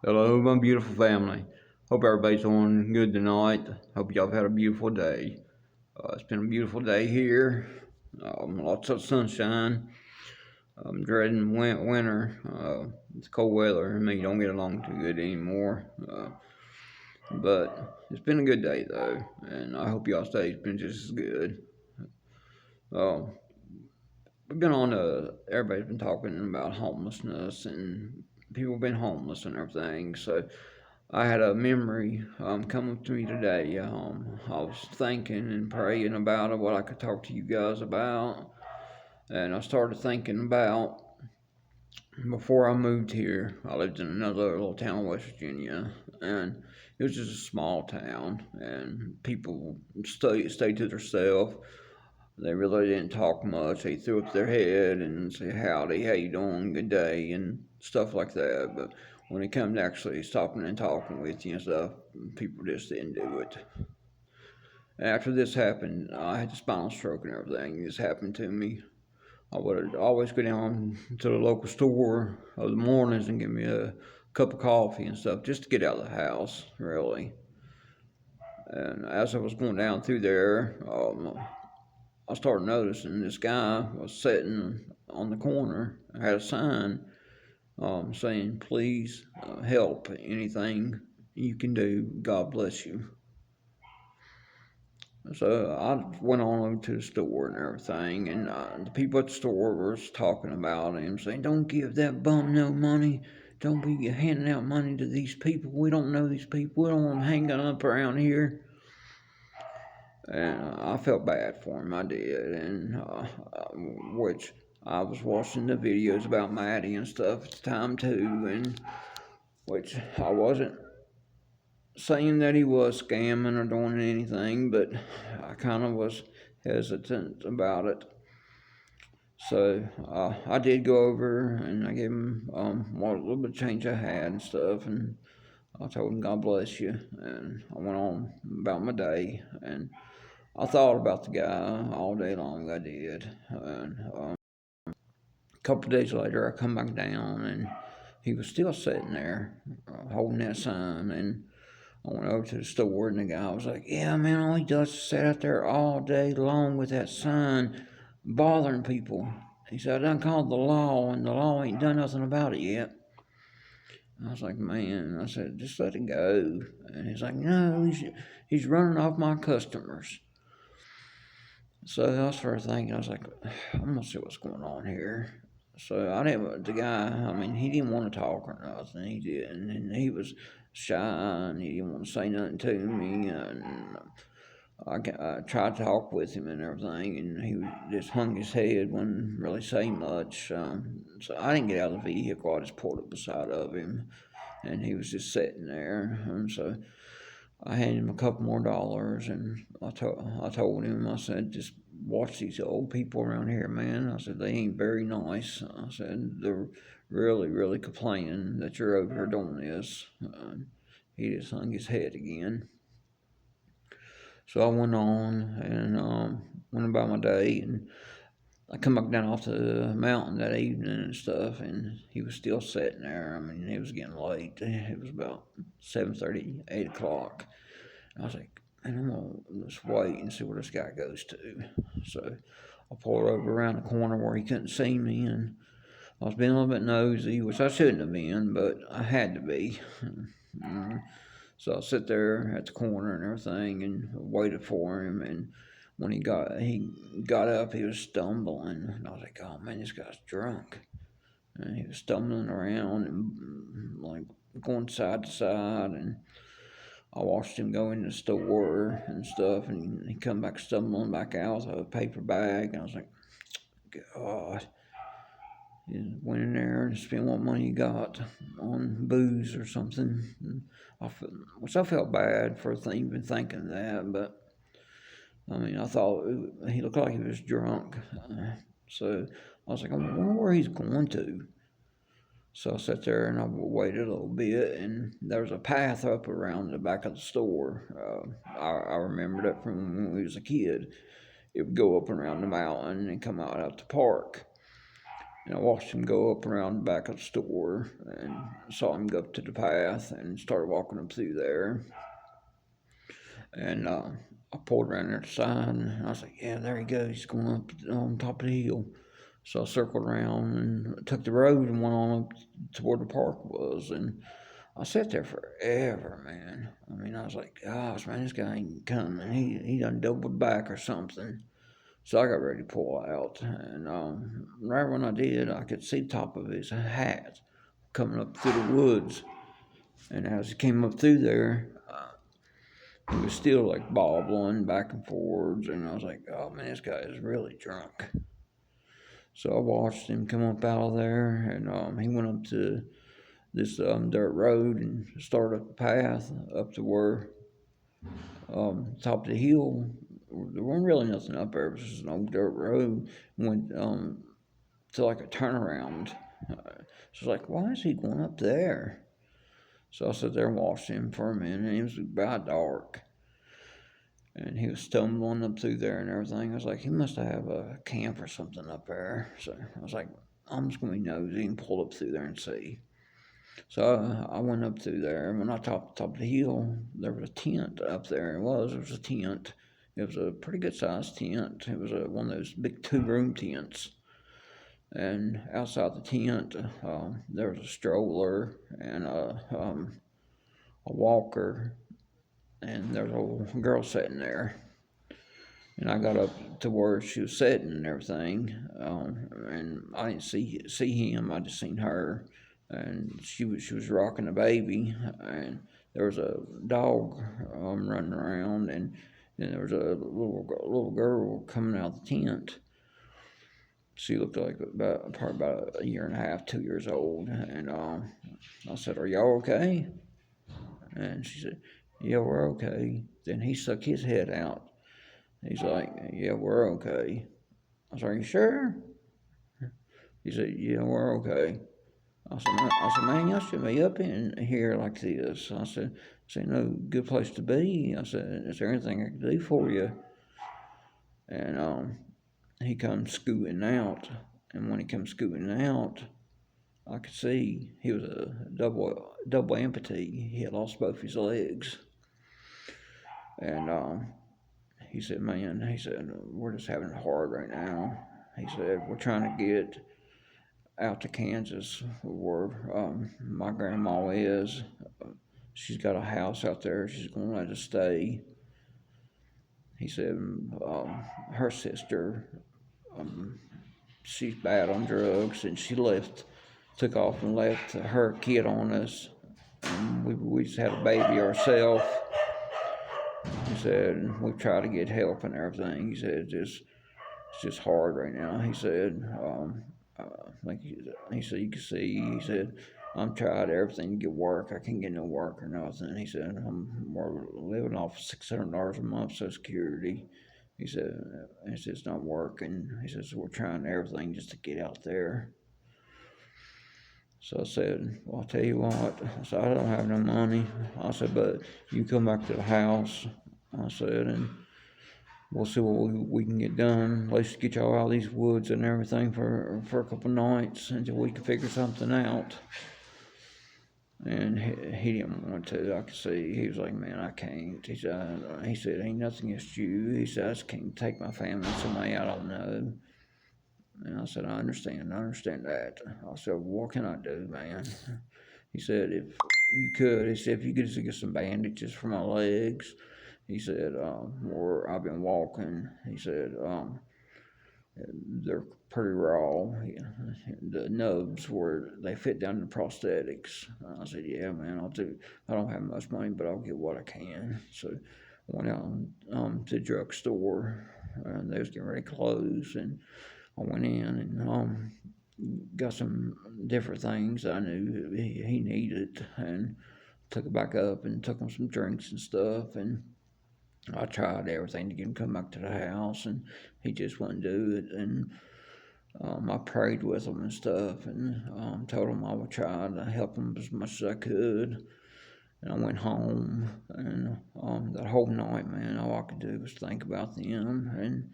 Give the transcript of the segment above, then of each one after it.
Hello, my beautiful family. Hope everybody's doing good tonight. Hope y'all have had a beautiful day. It's been a beautiful day here. Lots of sunshine. I'm dreading winter. It's cold weather and me don't get along too good anymore. But it's been a good day though, and I hope y'all's day's been just as good. Uh, we've been on. Everybody's been talking about homelessness and people been homeless and everything. So I had a memory come up to me today. I was thinking and praying about it, what I could talk to you guys about. And I started thinking about before I moved here, I lived in another little town in West Virginia. And it was just a small town. And people stayed to themselves. They really didn't talk much. They threw up their head and say howdy, how you doing, good day, and stuff like that. But when it comes to actually stopping and talking with you and stuff, people just didn't do it. After this happened, I had the spinal stroke and everything. This happened to me. I would always go down to the local store of the mornings and get me a cup of coffee and stuff just to get out of the house, really. And as I was going down through there, I started noticing this guy was sitting on the corner. I had a sign saying, "Please help. Anything you can do. God bless you." So I went on over to the store and everything, and the people at the store was talking about him, saying, "Don't give that bum no money. Don't be handing out money to these people. We don't know these people. We don't want them hanging up around here." And I felt bad for him. I did, and which I was watching the videos about Maddie and stuff at the time too, and which I wasn't saying that he was scamming or doing anything, but I kind of was hesitant about it. So I did go over and I gave him what little bit of change I had and stuff, and I told him God bless you, and I went on about my day, and I thought about the guy all day long. I did, and a couple of days later, I come back down, and he was still sitting there holding that sign, and I went over to the store, and the guy was like, "Yeah, man, all he does is sit out there all day long with that sign, bothering people." He said, "I done called the law, and the law ain't done nothing about it yet." I was like, "Man," I said, "just let it go." And he's like, "No, he's running off my customers." So I was first thinking, I was like, "I'm gonna see what's going on here." So I didn't. The guy, I mean, he didn't want to talk or nothing. He didn't, and he was shy, and he didn't want to say nothing to me. And I tried to talk with him and everything, and he just hung his head, wouldn't really say much. So I didn't get out of the vehicle. I just pulled up beside of him, and he was just sitting there. And so I handed him a couple more dollars, and I told him, I said, "Just watch these old people around here, man." I said, "They ain't very nice." I said, "They're really, really complaining that you're over here doing this." He just hung his head again. So I went on and went about my day, and I come back down off the mountain that evening and stuff, and he was still sitting there. I mean, it was getting late. It was about 7:30, 8 o'clock. I was like, "Man, I'm gonna just wait and see where this guy goes to." So I pulled over around the corner where he couldn't see me, and I was being a little bit nosy, which I shouldn't have been, but I had to be. So I sit there at the corner and everything, and waited for him. And when he got up, he was stumbling, and I was like, "Oh man, this guy's drunk." And he was stumbling around and like going side to side, and I watched him go in the store and stuff, and he come back stumbling back out with a paper bag, and I was like, "God." He went in there and spent what money he got on booze or something. And which I felt bad for even thinking that, but I mean, I thought he looked like he was drunk. So I was like, "I wonder where he's going to." So I sat there and I waited a little bit, and there was a path up around the back of the store. I remembered it from when we was a kid. It would go up and around the mountain and come out the park. And I watched him go up around the back of the store and saw him go up to the path and started walking up through there. And I pulled around there to the side and I was like, yeah, there he goes. He's going up on top of the hill. So I circled around and took the road and went on up to where the park was. And I sat there forever, man. I mean, I was like, gosh, man, this guy ain't coming. He done doubled back or something. So I got ready to pull out. And right when I did, I could see the top of his hat coming up through the woods. And as he came up through there, he was still like bobbling back and forwards. And I was like, oh, man, this guy is really drunk. So I watched him come up out of there. And he went up to this dirt road and started up the path up to where top of the hill. There wasn't really nothing up there. It was just an old dirt road. Went to like a turnaround. So I was like, why is he going up there? So I sat there and watched him for a minute. And it was about dark. And he was stumbling up through there and everything. I was like, he must have a camp or something up there. So I was like, I'm just going to be nosy and pull up through there and see. So I went up through there, and when I top of the hill, there was a tent up there. It was a tent. It was a pretty good sized tent. It was one of those big 2-room tents. And outside the tent, there was a stroller and a walker, and there was a little girl sitting there. And I got up to where she was sitting and everything, and I didn't see him. I just seen her, and she was rocking a baby, and there was a dog running around, and then there was a little girl coming out of the tent. She looked like probably about a year and a half, 2 years old, and I said, "Are y'all okay?" And she said, "Yeah, we're okay." Then he stuck his head out. He's like, "Yeah, we're okay." I was like, "Are you sure?" He said, "Yeah, we're okay." Man, y'all shouldn't be up in here like this. I said, no good place to be. I said, is there anything I can do for you? And he comes scooting out. And when he comes scooting out, I could see he was a double amputee. He had lost both his legs. And he said, man, we're just having it hard right now. He said, we're trying to get out to Kansas where my grandma is. She's got a house out there. She's going to let us stay. He said her sister, she's bad on drugs, and she took off and left her kid on us. And we just had a baby ourselves. He said we tried to get help and everything. He said it's just hard right now. He said, like he said, you can see. He said, I'm tried everything to get work. I can't get no work or nothing. He said, we're living off $600 a month Social Security. He said, it's just not working. He says, we're trying everything just to get out there. So I said, well, I'll tell you what. I said, I don't have no money. I said, but you come back to the house. I said, and we'll see what we can get done. Let's get y'all out of these woods and everything for a couple nights until we can figure something out. And he didn't want to. I could see he was like, man, I can't. He said, ain't nothing against you. He said, I just can't take my family somebody I don't know. And I said, I understand that. I said, what can I do, man? He said, if you could, he said, if you could just get some bandages for my legs. He said, or I've been walking. He said, they're pretty raw. The nubs where they fit down the prosthetics. I said, yeah, man, I'll do. I don't have much money, but I'll get what I can. So I went out to the drugstore, and they was getting ready to close, and I went in and got some different things I knew he needed, and took it back up and took him some drinks and stuff, and I tried everything to get him to come back to the house, and he just wouldn't do it. And I prayed with him and stuff, and told him I would try to help him as much as I could. And I went home, and that whole night, man, all I could do was think about them. And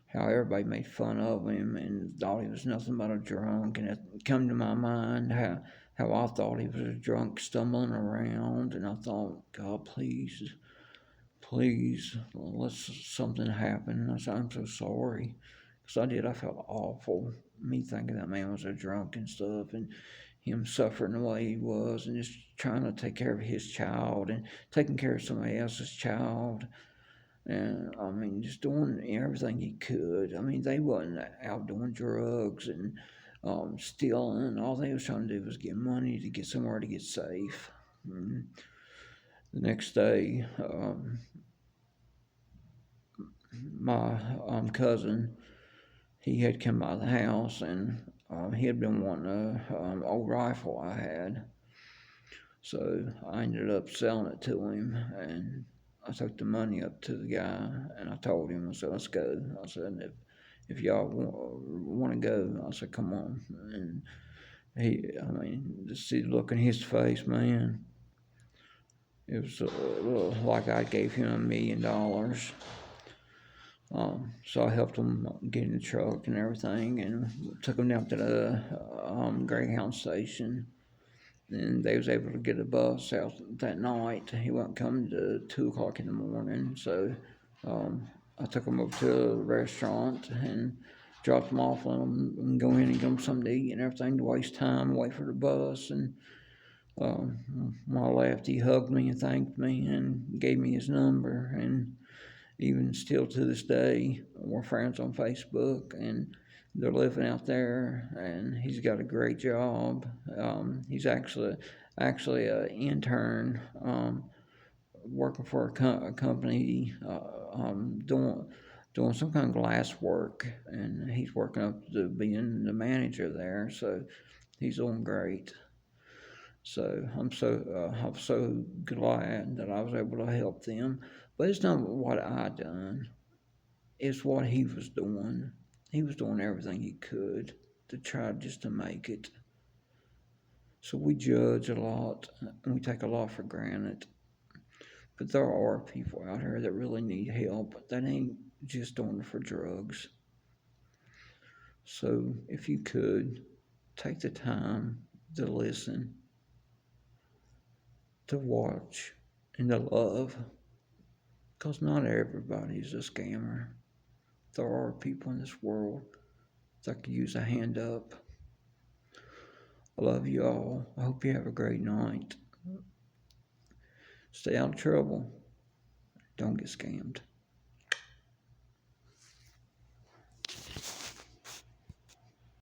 how everybody made fun of him and thought he was nothing but a drunk. And it come to my mind how I thought he was a drunk stumbling around. And I thought, God, please, let something happen. I said, I'm so sorry. Because I did, I felt awful. Me thinking that man was a drunk and stuff, and him suffering the way he was, and just trying to take care of his child and taking care of somebody else's child. And I mean, just doing everything he could. I mean, they wasn't out doing drugs and stealing. All they was trying to do was get money to get somewhere to get safe. And the next day, my cousin, he had come by the house and he had been wanting a old rifle I had. So I ended up selling it to him, and I took the money up to the guy, and I told him, I said, let's go. I said, if y'all want to go, I said, come on. And I mean, to see the look in his face, man, it was like I gave him $1 million. So I helped him get in the truck and everything, and took him down to the Greyhound station. And they was able to get a bus out that night. He wasn't coming to 2 o'clock in the morning, so um, I took him over to a restaurant and dropped him off, let him go in and get him something to eat and everything to waste time, wait for the bus. And when I left, he hugged me and thanked me and gave me his number. And even still to this day, we're friends on Facebook, and they're living out there, and he's got a great job. He's actually an intern, working for a company, doing some kind of glass work, and he's working up to being the manager there. So he's doing great. So I'm so glad that I was able to help them. But it's not what I done. It's what he was doing. He was doing everything he could to try just to make it. So we judge a lot and we take a lot for granted. But there are people out here that really need help that ain't just doing it for drugs. So if you could take the time to listen, to watch, and to love, because not everybody's a scammer. There are people in this world that could use a hand up. I love you all. I hope you have a great night. Stay out of trouble. Don't get scammed.